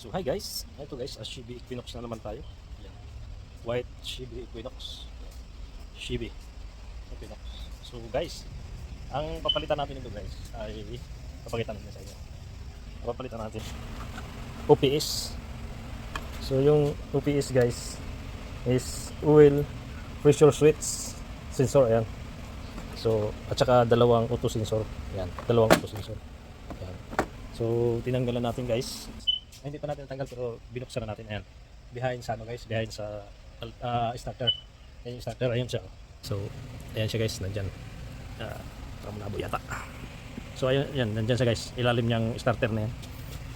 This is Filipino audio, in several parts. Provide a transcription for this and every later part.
So hi guys, ito guys, Shibi Equinox na naman tayo. Yan. White Shibi Equinox. Shibi Equinox. So guys, ang papalitan natin ito guys ay papakita natin sa inyo. Papalitan natin OPS. So yung OPS guys is oil pressure switch sensor, ayan. So at saka dalawang auto sensor. Yan, dalawang auto sensor. Yan. So tinanggalan natin guys. Ay, hindi pa natin natanggal pero binuksan na natin, ayan. Behind sa ano guys, behind sa starter. Ayan yung starter, ayun siya. So ayan siya guys, nandyan. Malabo yata. So ayun, yan, nandyan siya guys. Ilalim niyang starter na yan.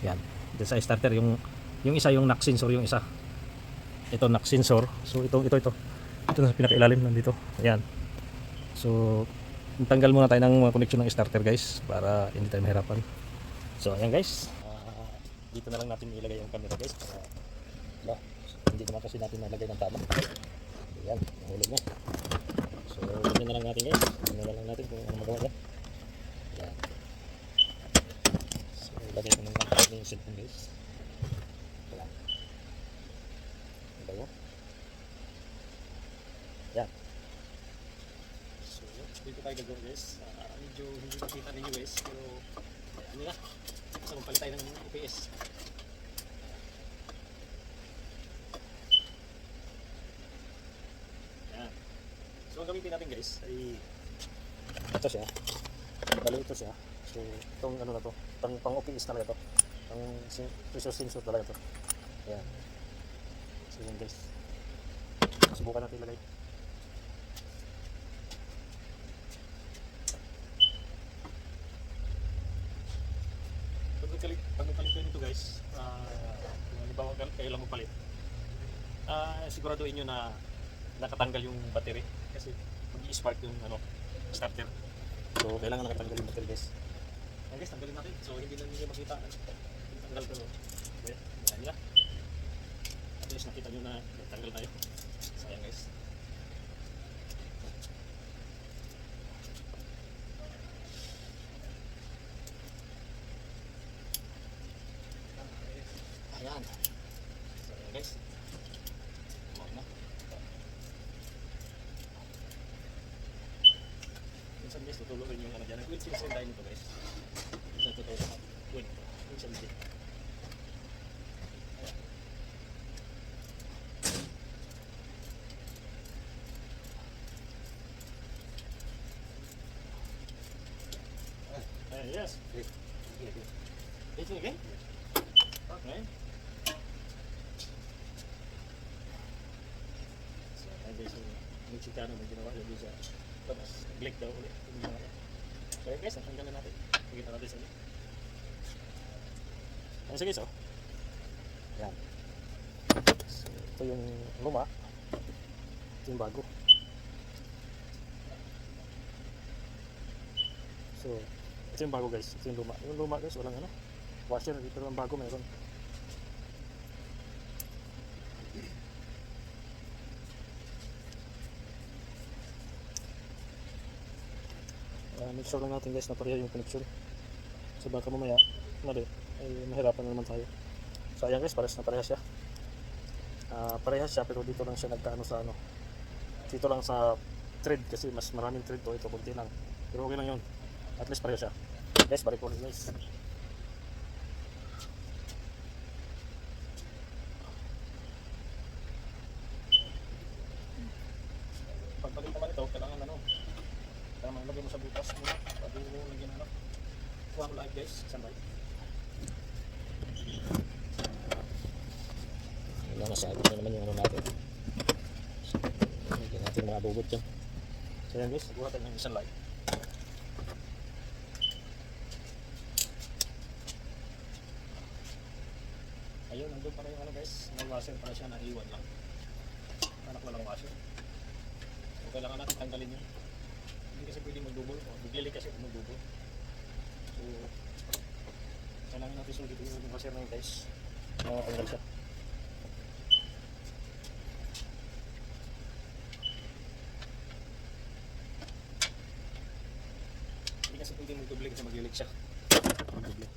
Yan. Diyan sa starter yung isa yung knock sensor, yung isa. Ito knock sensor. So ito. Ito na sa pinakailalim nandito. Ayan. So tanggal muna tayo ng mga connection ng starter guys para hindi tayo mahirapan. So ayan guys. Dito na lang natin ilagay yung camera guys para hindi naman kasi natin nalagay ng tama. Ayan, nahulog na. So ganyan na lang natin guys. Ganyan na lang natin kung ano magawa dyan. Ayan. So ilagay ko ng camera yung cellphone guys. Ayan. Ilagay mo. Ayan. So dito tayo gagawin guys. Medyo hindi makita ninyo guys pero ano na. So magpalit tayo ng OPS. Yan. So ang gamitin natin guys ay ito siya. Bali ito siya. So itong ano na to, pang OPS talaga to. Pang pressure sensor talaga to. Yan. So yun guys. Subukan natin ilagay. Pag nagpalit kayo nito guys, kung halimbawa kayo lang magpalit, siguraduhin nyo na nakatanggal yung battery kasi mag-i-spark yung starter. So kailangan nakatanggal yung battery guys. Ayan guys, tanggalin natin. So hindi na ninyo makita yung tanggal pero ayan nila. At least nakita nyo na tanggal tayo. So ayan guys. Ayan. So ayan guys. Huwag na. Minsan guys, tutuloyin yung dyan. Nag-win sila sa nito guys. Minsan tutuloyin. Win. Minsan din. Yes. It's okay? Okay. So, ayan guys, yung chikano na ginawa yun sa labas. Click daw ulit. So ayan guys, natanggalan natin. Pagkita natin sa inyo. Ayan siya guys, oh. Ayan. So, ito yung luma. Ito yung bago. So, ito yung bago guys. Ito yung luma. Yung luma guys, walang washer. Dito ang bago meron. Make sure lang natin guys na pareha yung connection. So baka mamaya ay mahirapan na naman tayo. So ayan guys, parehas na parehas siya. Parehas siya pero dito lang siya nagkaano sa dito lang sa thread kasi mas maraming thread to. Ito konti lang. Pero okay lang yun. At least parehas siya. Guys, balik ko ulit guys. Pagbalik naman ito, kailangan kailangan lagay mo sa butas muna bago mo lagyan kuha ko live guys, sambay. Nasagod na naman yung natin. So, lagyan natin mga bugot dyan. So yan guys, buhat natin yung isang live. Ayun, nandun pa rin yung guys, may washer para siya, naiwan lang. Anak walang washer. So kailangan natin tanggalin yun. Hindi kasi pwede mag-double, bigli kasi kung mag-double. So kailangan natin sulit yung washer na yun guys. Tanggal siya. Hindi kasi pwede mag-double kasi mag-leak siya. Mag-double.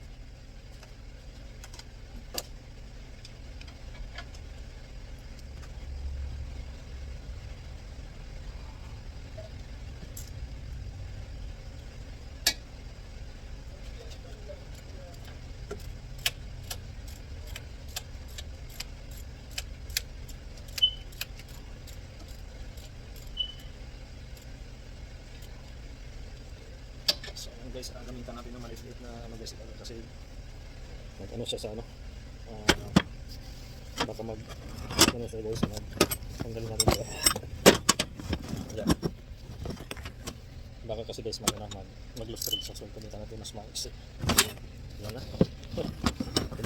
guys, gamitan natin ng maliit na ano guys, kasi ano siya sa ano, baka mag ano siya guys, tanggalin natin siya. Yan. Baka kasi guys mag-loose thread siya, so gamitan natin mas maiksi. Yan na.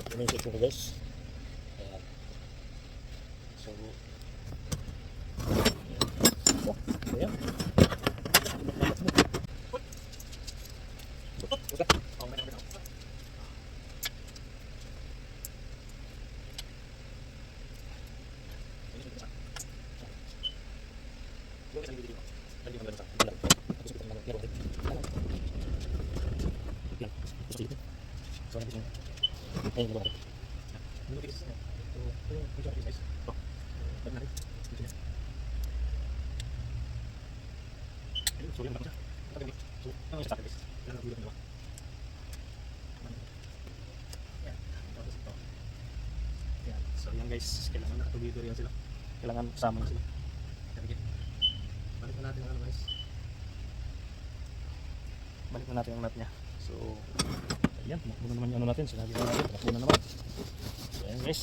Pinisip ko guys. Ayan. So ayan. So yan guys, kailangan nakatuloy yan sila. Kailangan kasama sila. Balik na natin ang ano guys. Balik na natin ang nut niya. So ayan, tumakbo na naman yung ano natin. Sinabi na natin, tumakbo na naman. So ayan guys.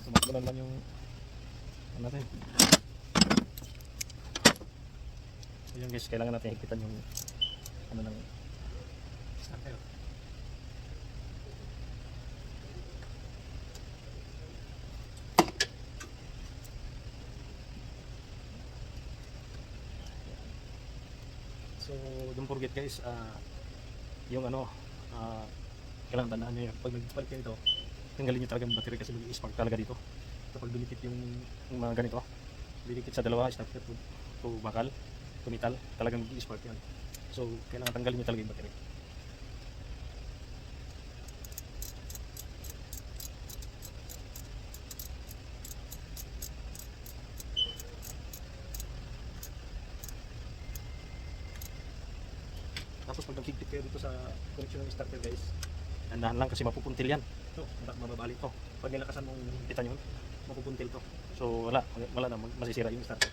Tumakbo na naman yung ano natin. So ayan guys, kailangan natin higpitan yung ano ng starter. So don't forget guys, yung ano, kailangan tandaan nyo yun. Pag nagpalit kayo ito, tanggalin nyo talaga yung battery kasi mag-i-spark talaga dito. Kapag dumikit yung mga ganito, dumikit sa dalawa, starter to bakal, to metal, talagang mag-i-spark yan. So kailangan tanggalin nyo talaga yung battery. Tapos pag nag-higpit kayo dito sa connection ng starter guys, andahan lang kasi mapupuntil yan. So, mababalik to. Pag nilakasan mong higpitan yun, mapupuntil to. So, wala na, masisira yung starter.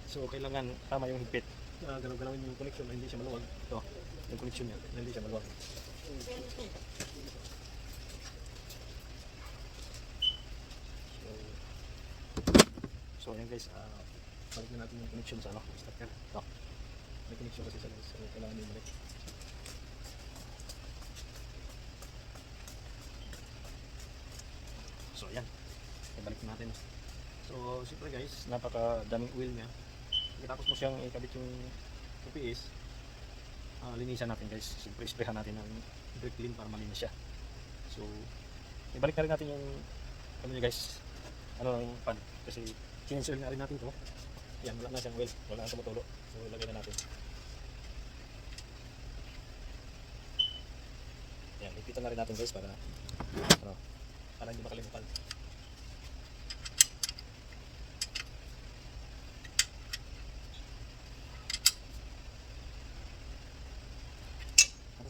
So, kailangan tama yung higpit. Galaw-galawin yung connection na hindi siya maluwag. Ito, yung connection niya, hindi siya maluwag. So ayan guys, balik na natin yung connection sa ano, starter. Ito, may connection kasi sa guys, so kailangan yung balik. So ayan, balik natin. So siyempre guys, napaka-daming oil niya. Tapos mo siyang ikabit yung UPS, linisan natin guys. Siyempre sprayhan natin ng brake clean para malinis siya. So ibalik na rin natin yung ano nyo guys, ano yung pan, kasi kinensel na rin natin to. Yan, wala na siyang oil, wala na tumutulo. So ilagay na natin. Yan, ipitan na rin natin guys para hindi makalimutan.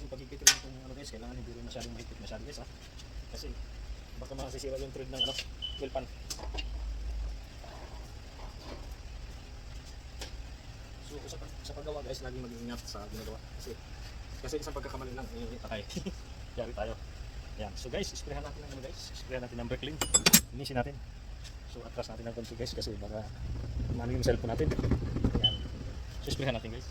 Pag-higpit rin itong ano guys, kailangan hindi rin masyadong mahigpit masyado guys kasi baka masisira yung thread ng ano, wheel pan. So sa paggawa guys, laging mag-iingat sa ginagawa kasi isang pagkakamali lang takay. Yari tayo. Yan. So guys, sprayhan natin ng ano guys, sprayhan natin ng brake clean. Linisin natin. So atras natin ng konti guys kasi baka mano yung cellphone natin. Yan. So sprayhan natin guys.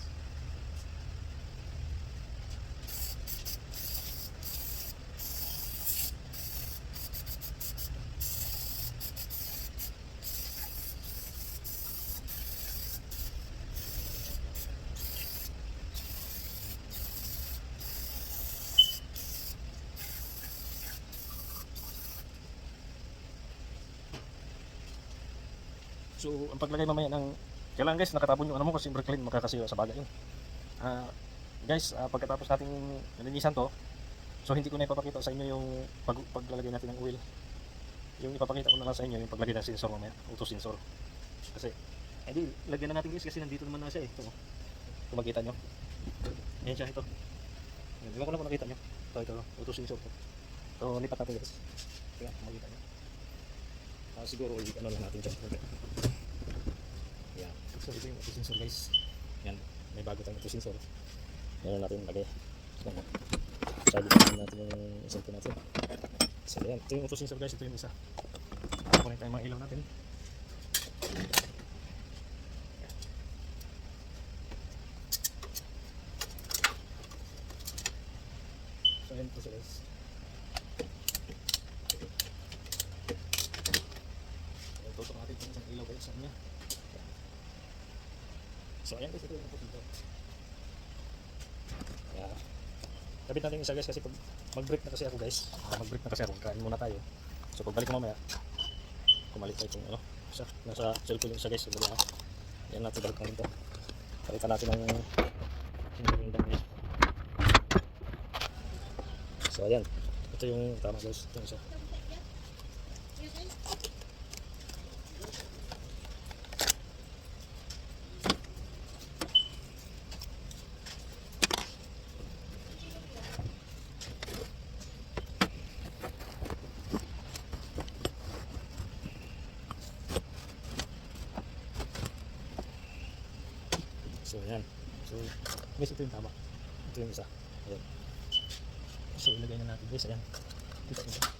So ang paglagay mamaya ng kailangan guys nakatapon yung ano mo kasi brake clean makakasiwa sa baga yun. Guys, pagkatapos nating nalinisan to, so hindi ko na ipapakita sa inyo yung paglalagay natin ng oil. Yung ipapakita ko na lang sa inyo yung paglagay ng sensor mamaya, auto sensor. Kasi hindi lagyan na natin guys kasi nandito naman na siya eh. Ito makita nyo. Ayan siya, ito. Ayan, di ko lang kung nakita nyo. Ito, auto sensor to. So, lipat natin guys. Kaya, makita nyo. Siguro, ano lang natin dyan. Okay. Ayan. So, ito yung auto sensor guys. Ayan, may bago tayong auto sensor. Ayan natin lagay. So, sabi natin yung cellphone natin. So, ayan. Ito yung auto sensor guys. Ito yung isa. Kunin tayo mga ilaw natin. So, ayan po siya guys. Tutok natin itong isang ilaw guys sa kanya. So, ayan guys. Ito yung auto sensor. Ayan. Kapit natin yung isa guys kasi pag mag-break na kasi ako guys. Mag-break na kasi ako. Kain muna tayo. So, pagbalik ko mamaya, kumalit tayo itong ano. Nasa cellphone yung isa guys. Ayan natin, balik natin ito. Palitan natin yung dami. So ayan, ito yung tama guys, ito yung isa. So ayan, so guys, ito yung tama, ito yung isa. Ayan. So ilagay na natin guys, ayan. Kita nyo.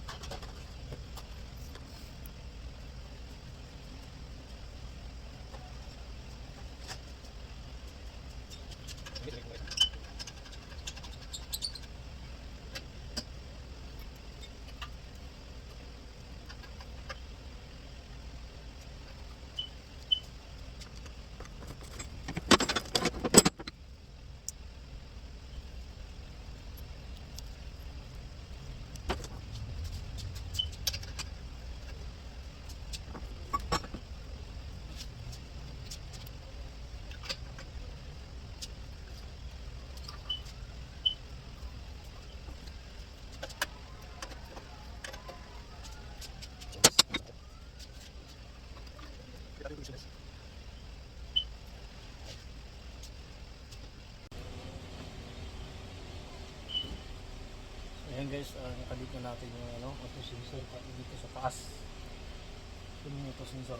Ayan guys, nakabit na natin yung auto sensor dito sa taas. Ito yung auto sensor.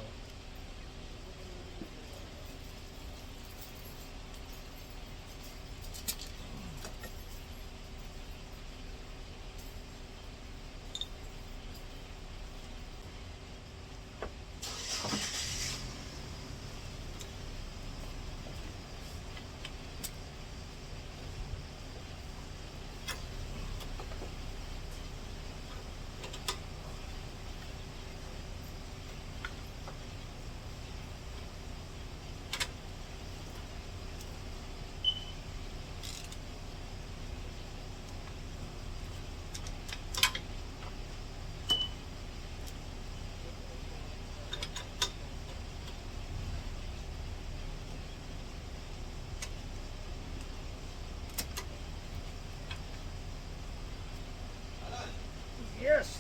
Yes.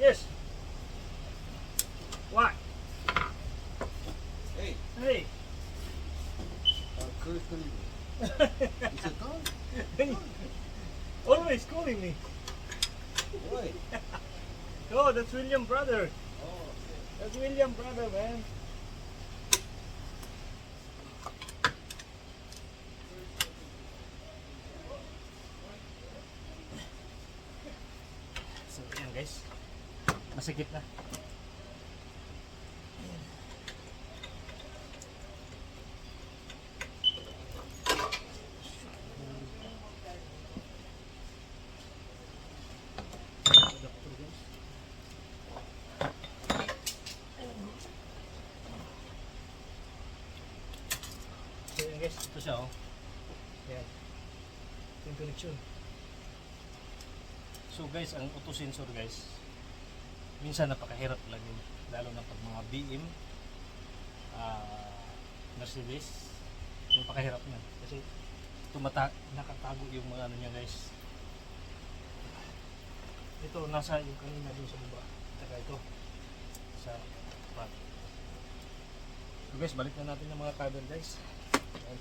Yes. What? Hey, Hey. Kurt calling me. He said, "Come." Always calling me. Why? Oh, that's William brother. Oh, That's William brother, man. So, ayan guys. Masikip na. So yun guys, ito siya oh. Ayan. Ito yung connection. So guys, ang auto sensor guys, minsan napakahirap lang yun. Lalo na pag mga BM, Mercedes, napakahirap niya. Kasi nakatago yung mga ano niya guys. Ito, nasa yung kanina dun sa baba. Saka ito, sa front. So guys, balik na natin yung mga cover guys. Ayan.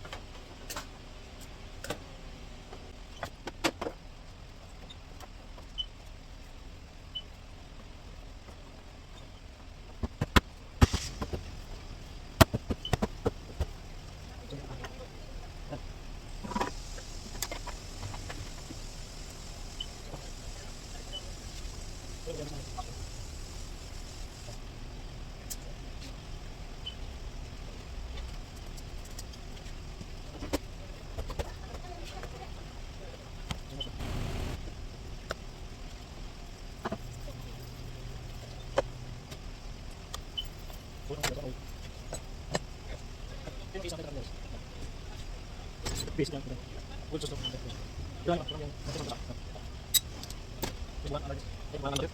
Base lang. Full stop. Yan yung masama. Iwan lagi. Iwan lagi.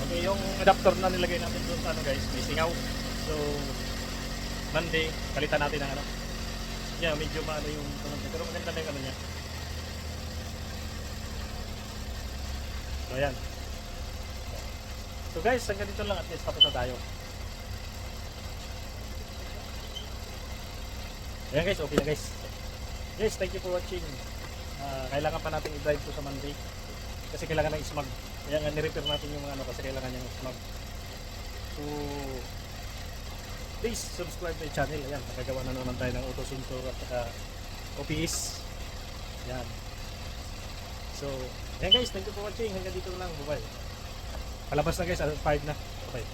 Okay, yung adapter na nilagay natin doon sa ano guys, may singaw. So, Monday, palitan natin ang ano. Yeah, medyo maano yung tunog niya. Pero maganda na yung ano niya. So, ayan. So guys, hanggang dito lang at least tapos na tayo. Ayan guys, okay na guys. Guys, thank you for watching. Kailangan pa natin i-drive to sa Monday. Kasi kailangan ng smog. Kaya nga ni-repair natin yung mga ano kasi kailangan niyang smog. So, please subscribe to the channel. Ayan, nakagawa na naman tayo ng auto sensor at saka OPS. Ayan. So, ayan guys, thank you for watching. Hanggang dito lang. Bye-bye. Palabas na guys, 5 na. Bye.